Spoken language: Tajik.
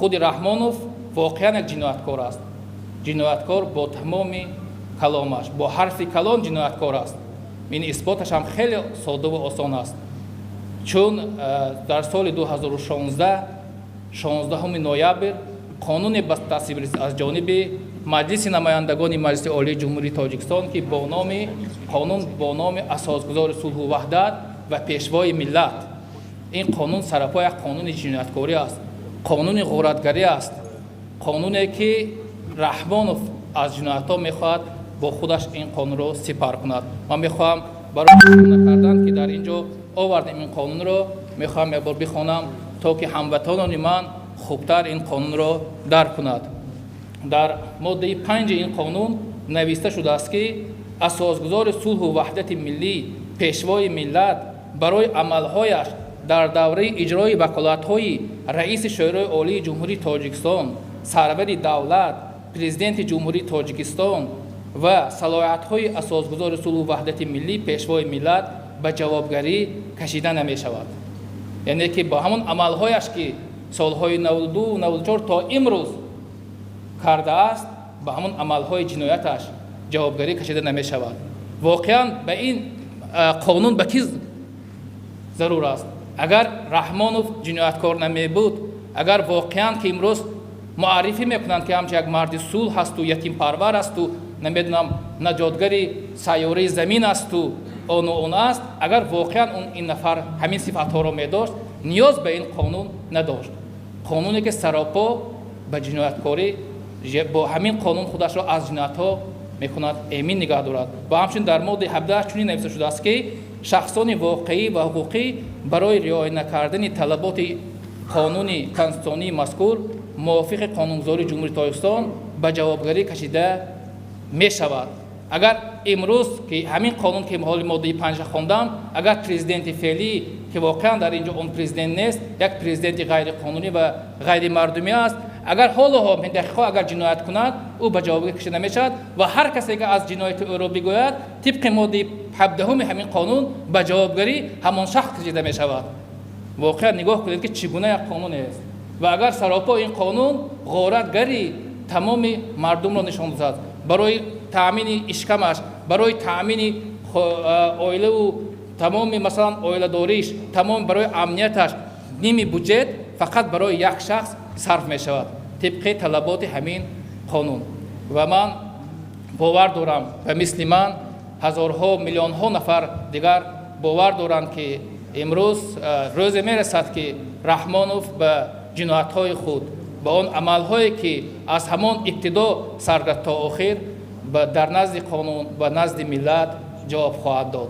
худи Раҳмонов воқеан як ҷинояткор аст. ҷинояткор бо тамоми каломаш, бо ҳарфи калом ҷинояткор аст. ин исботаш ҳам хеле содаву осон аст. чун дар соли 2016 16 ноябр қонуне ба тасвиб расид аз ҷониби маҷлиси намояндагони маҷлиси олии ҷумҳурии Тоҷикистон ки бо номи қонун бо номи асосгузори сулҳу ваҳдат ва пешвои миллат. ин қонун сарапо як қонуни ҷинояткорӣ аст, қонуни ғоратгарӣ аст, қонуне ки Раҳмонов аз ҷиноятҳо мехоҳад бо худаш ин қонунро сипар кунад. ман мехоҳам барои шуна кардан ки дар инҷо овардем ин қонунро, мехоҳам якбор бихонам то ки ҳамватонони ман хубтар ин қонунро дарк кунад. дар моддаи 5 ин қонун нависта шудааст ки асосгузори сулҳу ваҳдати миллӣ пешвои миллат барои амалҳояш дар давраи иҷрои ваколатҳои раиси шӯрои олии ҷумҳурии Тоҷикистон, сарвари давлат, президенти ҷумҳурии Тоҷикистон ва салоҳиятҳои асосгузори сулҳу ваҳдати миллӣ пешвои миллат ба ҷавобгарӣ кашида намешавад. яъне ки ба ҳамон амалҳояш ки солҳои 92-94 то имрӯз кардааст, ба ҳамон амалҳои ҷинояташ ҷавобгарӣ кашида намешавад. воқеан ба ин қонун ба ки зарур аст? агар Раҳмонов ҷинояткор намебуд, агар воқеан ки имрӯз муаррифӣ мекунанд ки ҳамчун як марди сулҳ асту, ятимпарвар асту, намедонам наҷотгари сайёраи замин асту, ону он аст, агар воқеан ин нафар ҳамин сифатҳоро медошт, ниёз ба ин қонун надошт. қонуне ки саропо ба ҷинояткорӣ бо ҳамин қонун худашро аз ҷиноятҳо мекунад эмин нигаҳ дорад. ва ҳамчун дар моддаи 17 чунин нависта шудааст ки шахсони воқеӣ ва ҳуқуқӣ барои риоя накардани талаботи қонуни конститутсионии мазкур мувофиқи қонунгузории ҷумҳурии Тоҷикистон ба ҷавобгарӣ кашида мешавад. агар имрӯз ки ҳамин қонун ки ҳоли моддаи 5 хондам, агар президенти феълӣ ки воқеан дар инҷо он президент нест, як президенти ғайриқонунӣ ва ғайримардумӣ аст, агар ҳоло дақиқо агар ҷиноят кунад, ӯ ба ҷавобгарӣ кашида мешавад ва ҳар касе ки аз ҷинояти ӯро бигӯяд, тибқи моддаи 17 ҳамин қонун ба ҷавобгарӣ ҳамон шахс кашида мешавад. воқеан нигоҳ кунед ки чӣ гуна як қонунест. ва агар саропо ин қонун ғоратгари тамоми мардумро нишон додад, барои таъмини ишкамаш, барои таъмини оилаву тамоми масалан оиладориш, тамом барои амнияташ ними буҷет фақат барои як шахс сарф мешавад тибқи талаботи ҳамин қонун. ва ман бовар дорам ва мисли ман ҳазорҳо миллионҳо нафар дигар бовар доранд ки имрӯз рӯзе мерасад ки Раҳмонов ба ҷиноятҳои худ, ба он амалҳое ки аз ҳамон ибтидо сар гирифт то охир дар назди қонун ва назди миллат ҷавоб хоҳад дод.